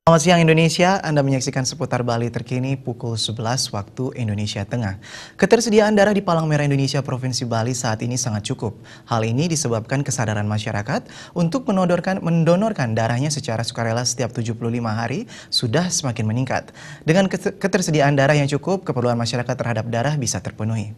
Selamat siang Indonesia, Anda menyaksikan seputar Bali terkini pukul 11 waktu Indonesia Tengah. Ketersediaan darah di Palang Merah Indonesia Provinsi Bali saat ini sangat cukup. Hal ini disebabkan kesadaran masyarakat untuk mendonorkan darahnya secara sukarela setiap 75 hari sudah semakin meningkat. Dengan ketersediaan darah yang cukup, keperluan masyarakat terhadap darah bisa terpenuhi.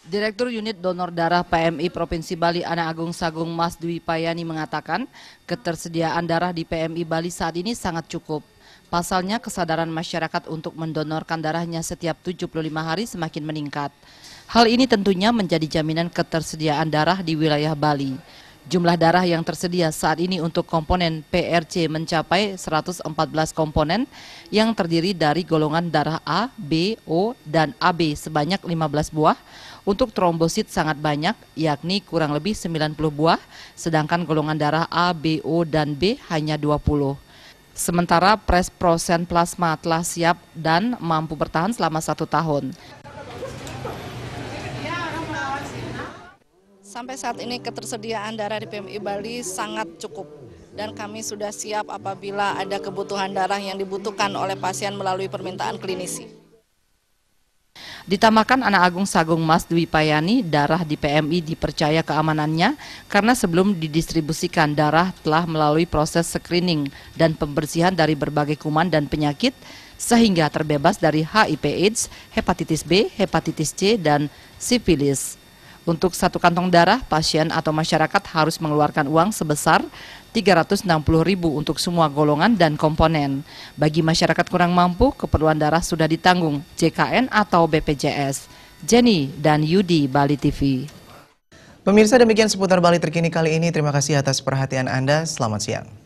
Direktur Unit Donor Darah PMI Provinsi Bali Ana Agung Sagung Mas Dwi Payani mengatakan ketersediaan darah di PMI Bali saat ini sangat cukup. Pasalnya kesadaran masyarakat untuk mendonorkan darahnya setiap 75 hari semakin meningkat. Hal ini tentunya menjadi jaminan ketersediaan darah di wilayah Bali. Jumlah darah yang tersedia saat ini untuk komponen PRC mencapai 114 komponen yang terdiri dari golongan darah A, B, O, dan AB sebanyak 15 buah. Untuk trombosit sangat banyak, yakni kurang lebih 90 buah, sedangkan golongan darah A, B, O, dan B hanya 20. Sementara presprosen plasma telah siap dan mampu bertahan selama 1 tahun. Sampai saat ini ketersediaan darah di PMI Bali sangat cukup dan kami sudah siap apabila ada kebutuhan darah yang dibutuhkan oleh pasien melalui permintaan klinisi. Ditambahkan Ana Agung Sagung Mas Dwi Payani, darah di PMI dipercaya keamanannya karena sebelum didistribusikan darah telah melalui proses screening dan pembersihan dari berbagai kuman dan penyakit sehingga terbebas dari HIV/AIDS, hepatitis B, hepatitis C, dan sifilis. Untuk 1 kantong darah, pasien atau masyarakat harus mengeluarkan uang sebesar Rp360.000 untuk semua golongan dan komponen. Bagi masyarakat kurang mampu, keperluan darah sudah ditanggung JKN atau BPJS. Jenny dan Yudi, Bali TV. Pemirsa, demikian seputar Bali terkini kali ini. Terima kasih atas perhatian Anda. Selamat siang.